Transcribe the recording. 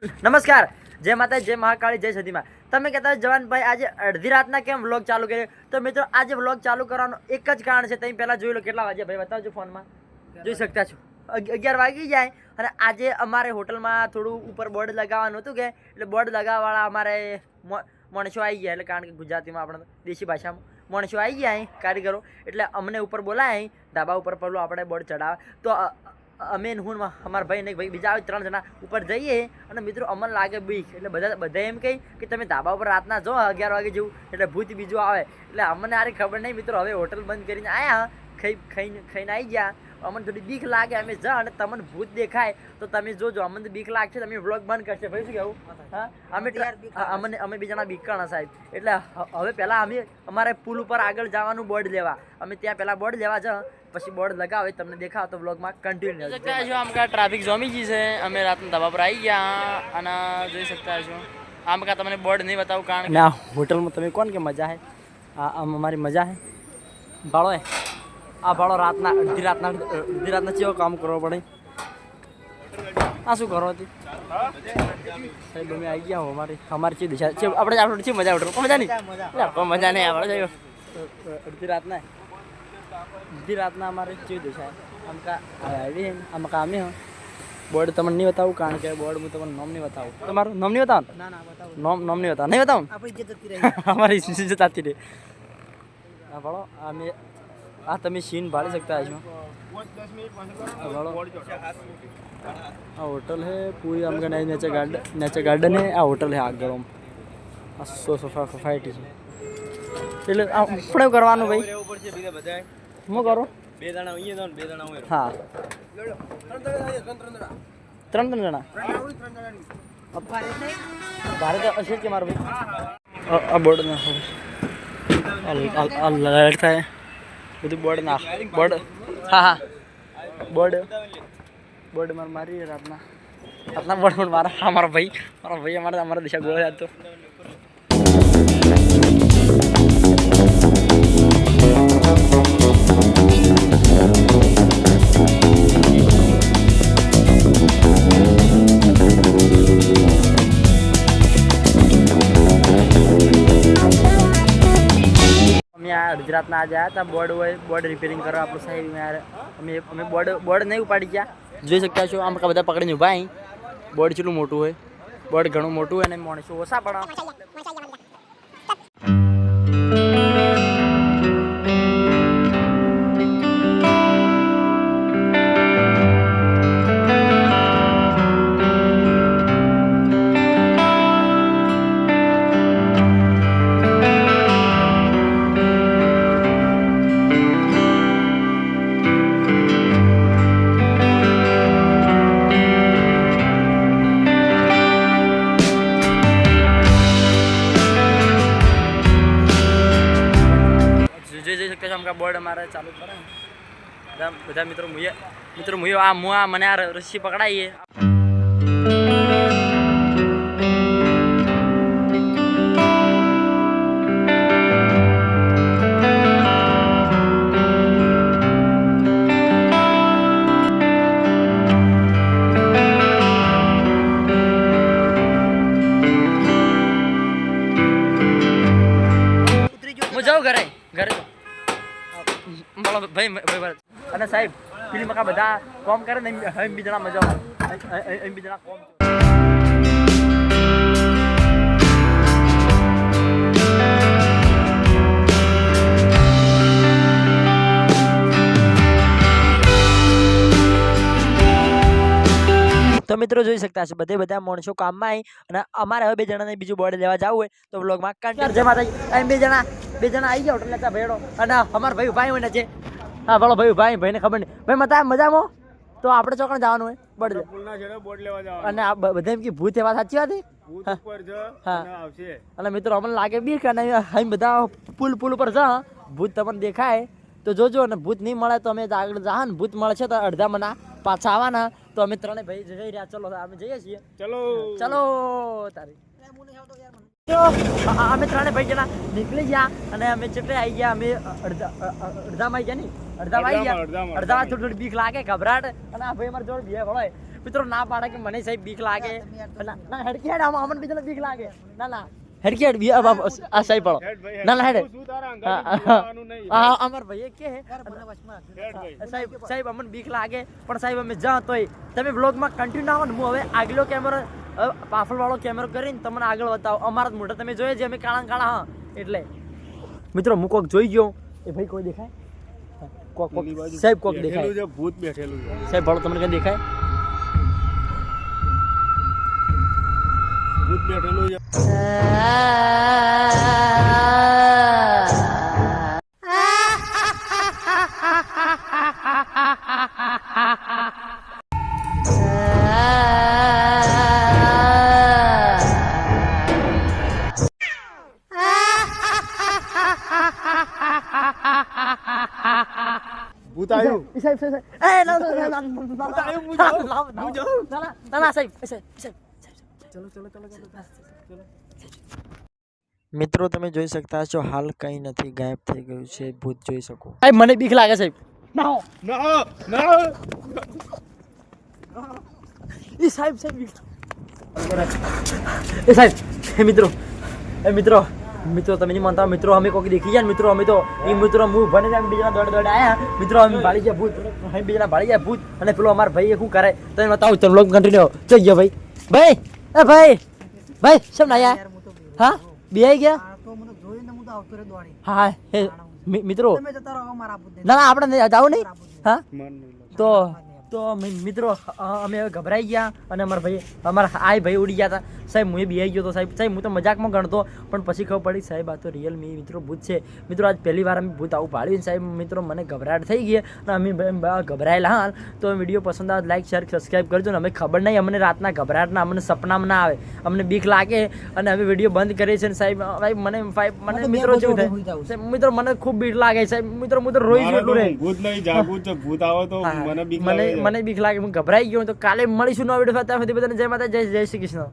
નમસ્કાર, જય માતા, જય મહાકાળી, જય સતીમાં. તમે કહેતા જવાનભાઈ આજે અડધી રાતના કેમ વ્લોગ ચાલુ કર્યો? તો મિત્રો આજે વ્લોગ ચાલુ કરવાનું એક જ કારણ છે. તમે પહેલાં જોઈ લો કેટલા વાગ્યા ભાઈ બતાવજો ફોનમાં. જોઈ શકતા છો 11 વાગી જાય. અને આજે અમારે હોટલમાં થોડું ઉપર બોર્ડ લગાવવાનું હતું કે એટલે બોર્ડ લગાવવાવાળા અમારે માણસો આવી ગયા, એટલે કારણ કે ગુજરાતીમાં આપણે દેશી ભાષામાં માણસો આવી ગયા અહીં કારીગરો, એટલે અમને ઉપર બોલાય ધાબા ઉપર પેલું આપણે બોર્ડ ચડાવે. તો અમે હું અમારા ભાઈ ને ભાઈ બીજા આવે 3 જણા ઉપર જઈએ અને મિત્રો અમને લાગે બીક, એટલે બધા એમ કહી કે તમે ધાબા ઉપર રાતના જો 11 વાગે જેવું એટલે ભૂત બીજું આવે. એટલે અમને આરે ખબર નહીં મિત્રો. હવે હોટલ બંધ કરીને આવ્યા, ખાઈને આવી ગયા. અમને થોડી બીક લાગે. અમે જા અને તમને ભૂત દેખાય તો તમે જોજો. અમને બીક લાગશે, તમે વ્લોગ બંધ કરશે. ભાઈ શું કહેવું? હા, અમે બીજાના બીકાણા સાહેબ. એટલે હવે પહેલાં અમે અમારે પુલ ઉપર આગળ જવાનું બોર્ડ લેવા. અમે ત્યાં પહેલાં બોર્ડ લેવા જા, પછી બોર્ડ લગાવે તમને દેખાવ તો વ્લોગમાં કન્ટિન્યુ શકતા છો. આમ કા ટ્રાફિક જામી ગઈ છે. અમે રાતના ધાબા પર આવી ગયા અને જોઈ શકતા છો. આમ કા તમને બોર્ડ નહીં બતાવું કારણ કે આ હોટલમાં તમે કોણ કે મજા હે. આમ અમારી મજા હે. ભાડો હે આ ભાડો રાતના અડધી રાતના કેવો કામ કરવો પડે. આ શું કરો હતી સાહેબ? અમે આવી ગયા અમારી ચી દિશા છે. આપણે છે મજા ઉઠો મજા નહીં, મજા નહીં આપણે અડધી રાતના અમારે ચી દિશા આમ કા આવી આમ કા અમે બોર્ડ તમને નહીં બતાવું કારણ કે બોર્ડ હું તમને નામ નહીં બતાવું. તમારું નામ નહીં બતાવો? નામ નહીં બતાવો. નહીં બતાવું અમારી ઇજ્જત આતી રહે. હા ભાડો અમે આ તમે સીન ભાળી શકતા છો. આ હોટલ है पूरी हम गए नीचे गार्डन है. आ होटल है આગળ આમ આ સોસાયટી છે. એટલે આપણે કરવાનું ભાઈ શું કરો? 2 જણા અહીંયા જાવ, 2 જણા હોય. હા 3 જણા ભારત હશે કે મારો ભાઈ. આ બોર્ડ ના લાઈટ થાય બધું બોર્ડ નાખ. બોર્ડ હા બોર્ડ મારી રાતના બોર્ડ મારા ભાઈ અમારા દિશા ગોળ હતો. અડધી રાતના આજે આવ્યા હતા. બોર્ડ રિપેરિંગ કરવા આપણું સાહેબ યાર. અમે બોર્ડ નહીં ઉપાડી ગયા. જોઈ શકતા છો આમ બધા પકડીને ઊભા અહીં. બોર્ડ કેટલું મોટું હોય, બોર્ડ ઘણું મોટું હોય અને માણસો ઓછા પણ. બોર્ડ અમારે ચાલુ કરે બધા મિત્રો આ મને આ રસ્સી પકડાઈએ. હું જાઉં ઘરે ભાઈ. અને સાહેબ ફિલ્મ બધા કોમ કરે ને એમ બીજા મજા આવે. એમ બીજા કોમ તો મિત્રો જોઈ શકતા હશે બધા માણસો કામમાં આવી. અને અમારે હવે 2 જણાને બીજું બોર્ડ લેવા જવું હોય તો વ્લોગમાં કન્ટિન્યુ. જમા થાય એમ 2 જણા આવી ગયા હોટલ લેતા ભેડો. અને અમારા ભાઈ હોય ને છે. હા બોલો ભાઈને ખબર નહીં ભાઈ મજામાં તો આપણે ચોકણ જવાનું હોય બોર્ડ લેવા જવાનું. અને આ બધા એમ કે ભૂત એવા સાચી વાત. હા અને મિત્રો અમને લાગે બીક. અને અહીં બધા પુલ ઉપર જા ભૂત તમને દેખાય તો જોજો. અને ભૂત નહીં મળે તો અમે આગળ જા ને ભૂત મળે છે તો અડધા મના પાછા આવવાના. તો અમે 3 ભાઈ જઈ રહ્યા. ચલો અમે જઈએ છીએ. ચલો તારી અમે 3 ભાઈ જણા નીકળી ગયા. અને અમે ચેટલે આવી ગયા. અમે અડધામાં આવી ગયા નહીં, અડધામાં આવી ગયા. અડધામાં થોડી બીક લાગે, ગભરાટ. અને આ ભાઈ અમારે જોડે બે ભળો મિત્રો ના પાડે કે મને સાહેબ બીક લાગે ના હેડકી હેડ આમ અમન બીજાને બીક લાગે ના હેડકી હેડ બી આ સાહેબ પડો ના હેડ હા અમાર ભાઈ કે સાહેબ અમને બીક લાગે પણ સાહેબ અમે જા તોય તમે વ્લોગમાં કન્ટિન્યુ આવો ને હું હવે આગલો કેમેરો પાછળ વાળો કેમેરો કરીને તમને આગળ બતાવો અમારા મોઢા તમે જોઈએ છે અમે કાળા હા એટલે મિત્રો હું કોક જોઈ ગયો એ ભાઈ કોઈ દેખાય કોક સાહેબ કોક દેખાય ભૂત બેઠેલું છે સાહેબ ભાડો તમને કઈ દેખાય ભૂત બેઠેલું છે ભૂત આવ્યું સાહેબ સાહેબ એ ના સાહેબ મિત્રો તમે જોઈ શકતા છો હાલ કઈ નથી ગાયબ થઈ ગયું છે ભૂત જોઈ શકો સાહેબ મને બીક લાગે સાહેબ ના એ સાહેબ બીક એ સાહેબ એ મિત્રો મિત્રો તમે નહીં માનતા મિત્રો અમે કોઈક દેખી ગયા મિત્રો અમે તો એ મિત્રો હું ભણે બીજા દોડ આયા મિત્રો અમે ભાળી ગયા ભૂત બીજાના ભાળી ગયા ભૂત અને પેલો અમારા ભાઈ શું કરે તમે બતાવો તમે લોક કન્ટિન્યુ જઈ ગયો ભાઈ એ ભાઈ શેમ ના આયા હા બે આવી ગયા હા હે મિત્રો ના આપણે જાવ નહીં હા તો મિત્રો અમે હવે ગભરાઈ ગયા અને અમારા ભાઈ ઉડી ગયા હતા સાહેબ હું બી આવી ગયો તો સાહેબ હું તો મજાકમાં ગણતો પણ પછી ખબર પડી સાહેબ આ તો રિયલ મિત્રો ભૂત છે મિત્રો આજ પહેલી વાર અમે ભૂત આવું પાડ્યું સાહેબ મિત્રો મને ગભરાટ થઈ ગઈ અને અમે ગભરાયેલા હાલ તો વિડીયો પસંદ આવે લાઈક શેર સબસ્ક્રાઈબ કરજો ને અમે ખબર નહીં અમને રાતના ગભરાટના અમને સપનામાં ના આવે અમને બીક લાગે અને હવે વિડીયો બંધ કરીએ છીએ સાહેબ મને મિત્રો જેવું થાય મિત્રો મને ખૂબ બીક લાગે સાહેબ મિત્રો હું તો રોઈ ગયો રે ભૂત નહીં જાગું તો ભૂત આવે તો મને બીક લાગે મને બીક લાગે હું ગભરાઈ ગયો તો કાલે મળીશું નવા વિડીયો સાથે બધાને જય માતા જય શ્રી કૃષ્ણ.